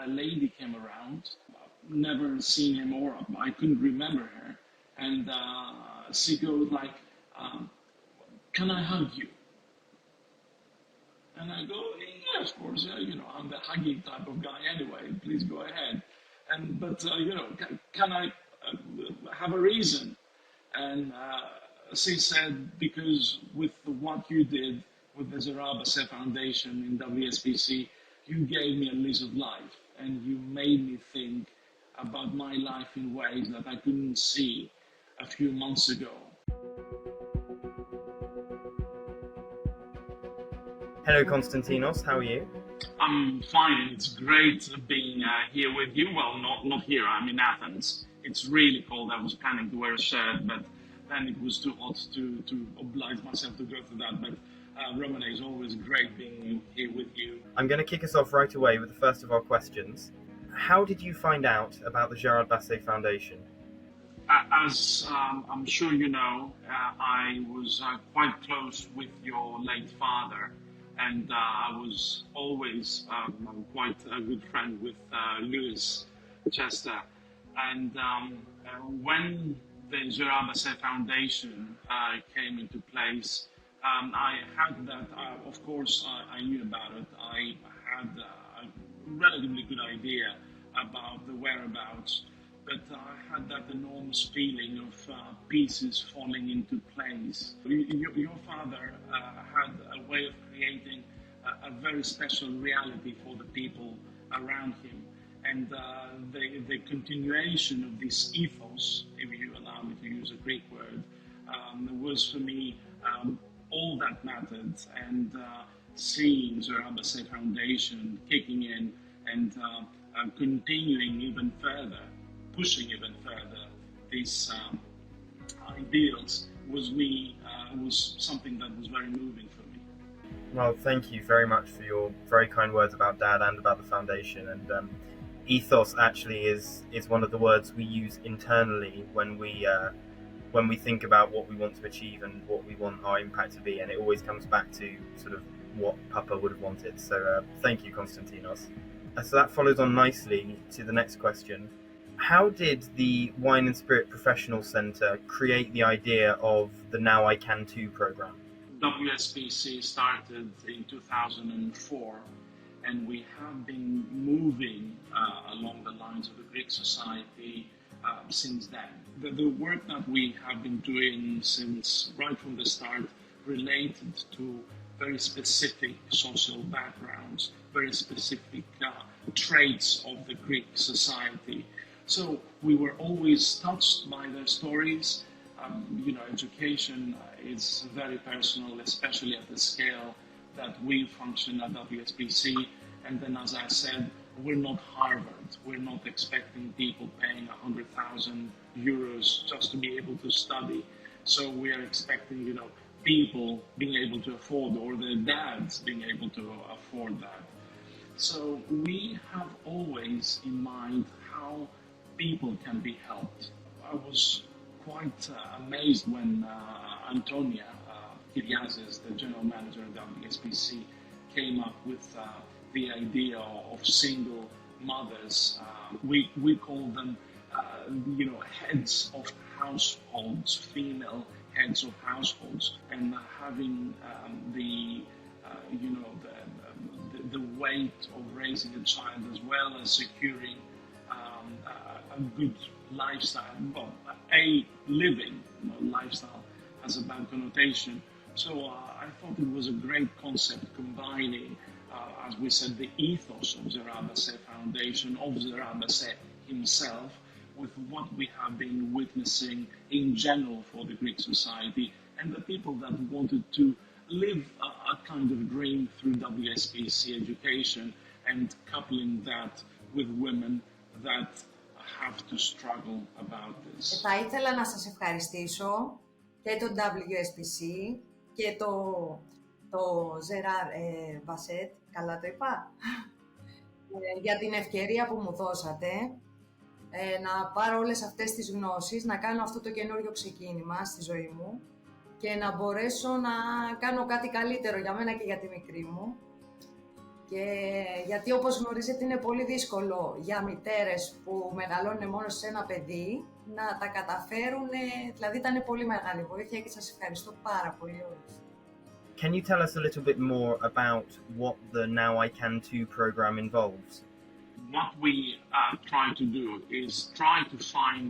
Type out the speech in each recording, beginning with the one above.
a lady came around, never seen him or I couldn't remember her, and she goes like, "Can I hug you?" And I go, "Yeah, of course. I'm the hugging type of guy anyway. Please go ahead." But can I have a reason? And she said, "Because with what you did with the Gérard Basset Foundation in WSPC, you gave me a lease of life, and you made me think about my life in ways that I couldn't see a few months ago." Hello, Konstantinos. How are you? I'm fine. It's great being here with you. Well, not here. I'm in Athens. It's really cold. I was planning to wear a shirt, but then it was too hot to oblige myself to go through that. But Romane, it's always great being here with you. I'm going to kick us off right away with the first of our questions. How did you find out about the Gérard Basset Foundation? As I'm sure you know, I was quite close with your late father. And I was always quite a good friend with Louis Chester. And when the Gérard Basset Foundation came into place, I had that, of course, I knew about it. I had a relatively good idea about the whereabouts, but I had that enormous feeling of pieces falling into place. Your father had a way of creating a very special reality for the people around him. And the continuation of this ethos, if you allow me to use a Greek word, was for me all that mattered. And seeing Gérard Basset Foundation kicking in and continuing even further, pushing even further these ideals was something that was very moving for me. Well, thank you very much for your very kind words about Dad and about the foundation. And ethos actually is one of the words we use internally when we think about what we want to achieve and what we want our impact to be. And it always comes back to sort of what Papa would have wanted. So thank you, Konstantinos. So that follows on nicely to the next question. How did the Wine and Spirit Professional Centre create the idea of the Now I Can Too programme? WSPC started in 2004, and we have been moving along the lines of the Greek society since then. The work that we have been doing since right from the start related to very specific social backgrounds, very specific traits of the Greek society. So we were always touched by their stories. Education is very personal, especially at the scale that we function at WSPC. And then, as I said, we're not Harvard. We're not expecting people paying 100,000 euros just to be able to study. So we are expecting, people being able to afford, or their dads being able to afford that. So we have always in mind how people can be helped. I was quite amazed when Antonia Kyriazis, the general manager of WSPC, came up with the idea of single mothers. We call them, heads of households, female heads of households, and having the weight of raising a child as well as securing a good lifestyle, well, a living lifestyle has a bad connotation. So I thought it was a great concept combining, as we said, the ethos of Gérard Basset Foundation, of Gérard Basset himself, with what we have been witnessing in general for the Greek society and the people that wanted to live a kind of dream through WSPC education, and coupling that with women that have to struggle about this. Θα ήθελα να σας ευχαριστήσω και το WSPC και το Gérard Basset, καλά το είπα, για την ευκαιρία που μου δώσατε να πάρω όλες αυτές τις γνώσεις, να κάνω αυτό το καινούριο ξεκίνημα στη ζωή μου και να μπορέσω να κάνω κάτι καλύτερο για μένα και για τη μικρή μου. Και γιατί όπως γνωρίζετε είναι πολύ δύσκολο για μητέρες που μεγαλώνουν μόνο σε ένα παιδί να τα καταφέρουν, δηλαδή ήταν πολύ μεγάλη βοήθεια και σας ευχαριστώ πάρα πολύ όλους. Can you tell us a little bit more about what the Now I Can Too program involves? What we try to do is try to find,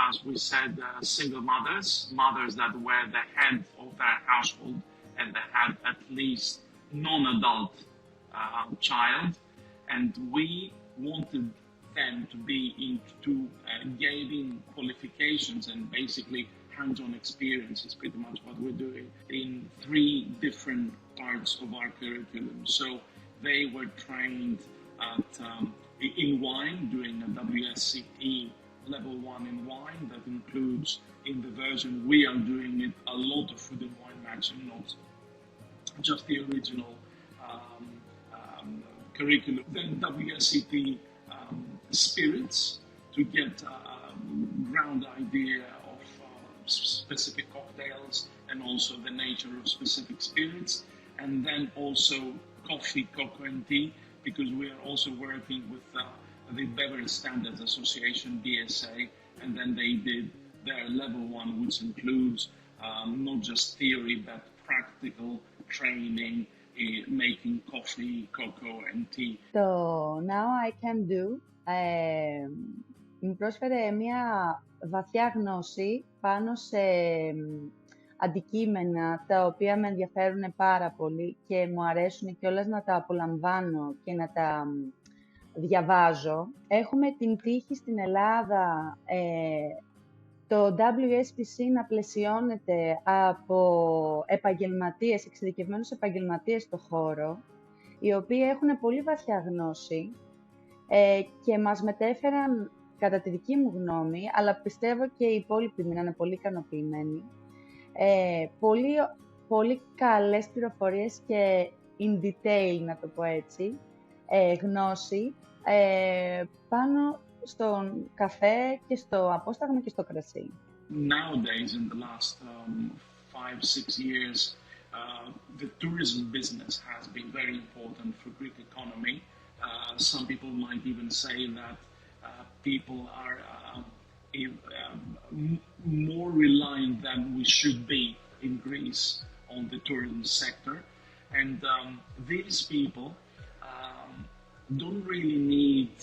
as we said, single mothers that were the head of their household and they had at least non-adult child, and we wanted them to be into gaining qualifications and basically hands-on experience is pretty much what we're doing in 3 different parts of our curriculum. So they were trained at in wine, doing a WSET Level 1 in wine. That includes, in the version we are doing it, a lot of food and wine matching, not just the original curriculum. Then WSET spirits to get a ground idea of specific cocktails and also the nature of specific spirits. And then also coffee, cocoa and tea, because we are also working with the Beverage Standards Association, BSA, and then they did their level 1, which includes not just theory but practical training in making coffee, cocoa and tea. Το Now I Can Do μου πρόσφερε μια βαθιά γνώση πάνω σε αντικείμενα τα οποία με ενδιαφέρουν πάρα πολύ και μου αρέσουν κιόλας να τα απολαμβάνω και να τα διαβάζω. Έχουμε την τύχη στην Ελλάδα το WSPC να πλαισιώνεται από επαγγελματίες, εξειδικευμένους επαγγελματίες στο χώρο, οι οποίοι έχουν πολύ βαθιά γνώση και μας μετέφεραν, κατά τη δική μου γνώμη, αλλά πιστεύω και οι υπόλοιποι να είναι πολύ ικανοποιημένοι, πολύ καλές πληροφορίες και in detail, να το πω έτσι, γνώση πάνω στον καφέ και στο απόσταγμα και στο κρασί. Nowadays, in the last 5-6 years, the tourism business has been very important for Greek economy. Some people might even say that people are more reliant than we should be in Greece on the tourism sector. And these people don't really need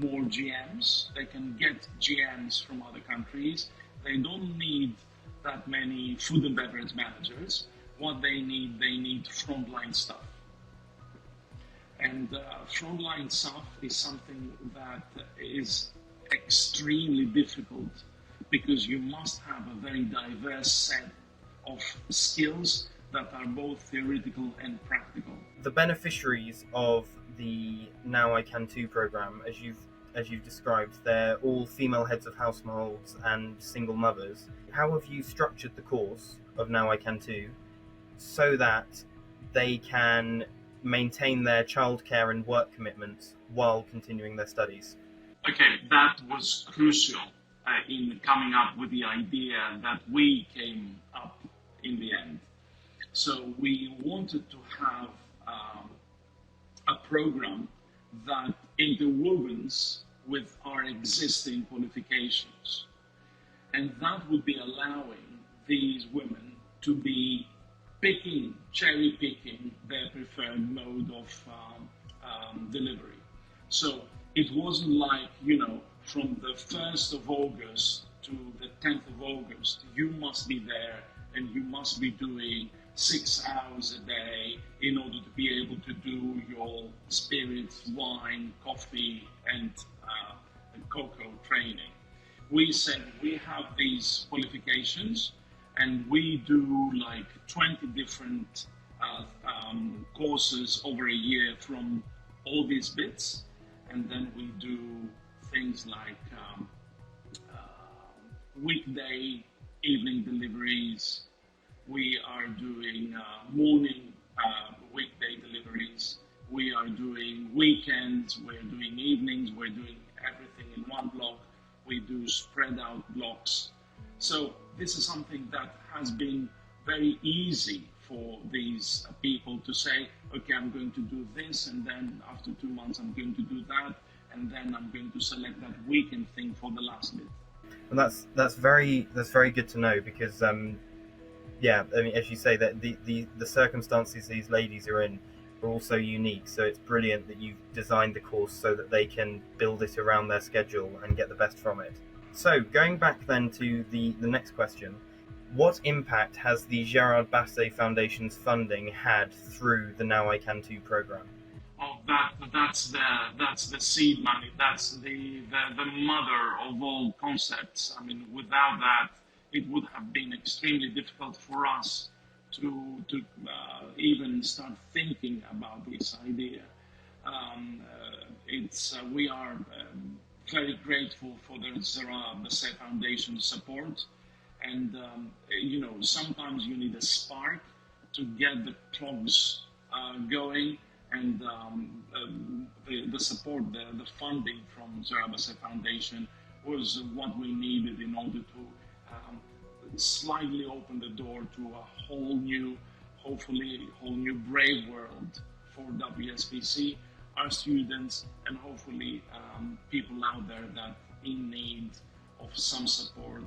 more GMs. They can get GMs from other countries. They don't need that many food and beverage managers. What they need frontline staff. And frontline staff is something that is extremely difficult because you must have a very diverse set of skills that are both theoretical and practical. The beneficiaries of the Now I Can Too program, as you've described, they're all female heads of households and single mothers. How have you structured the course of Now I Can Too so that they can maintain their childcare and work commitments while continuing their studies? Okay, that was crucial in coming up with the idea that we came up in the end. So we wanted to have a program that interwovens with our existing qualifications. And that would be allowing these women to be cherry picking their preferred mode of delivery. So it wasn't like, from the 1st of August to the 10th of August, you must be there and you must be doing 6 hours a day in order to be able to do your spirits, wine, coffee, and cocoa training. We said we have these qualifications and we do like 20 different courses over a year from all these bits, and then we do things like weekday, evening deliveries. We are doing morning weekday deliveries. We are doing weekends. We're doing evenings. We're doing everything in one block. We do spread out blocks. So this is something that has been very easy for these people to say, okay, I'm going to do this, and then after 2 months I'm going to do that, and then I'm going to select that weekend thing for the last bit. Well, that's very good to know, because yeah, I mean, as you say, that the circumstances these ladies are in are also unique. So it's brilliant that you've designed the course so that they can build it around their schedule and get the best from it. So going back then to the next question, what impact has the Gérard Basset Foundation's funding had through the Now I Can Too program? Oh, that's the seed money. That's the mother of all concepts. I mean, without that, it would have been extremely difficult for us to even start thinking about this idea. We are very grateful for the Gérard Basset Foundation support, and sometimes you need a spark to get the clogs going. And the support, the funding from Gérard Basset Foundation was what we needed in order to slightly open the door to a whole new, hopefully, whole new brave world for WSPC, our students, and hopefully people out there that in need of some support.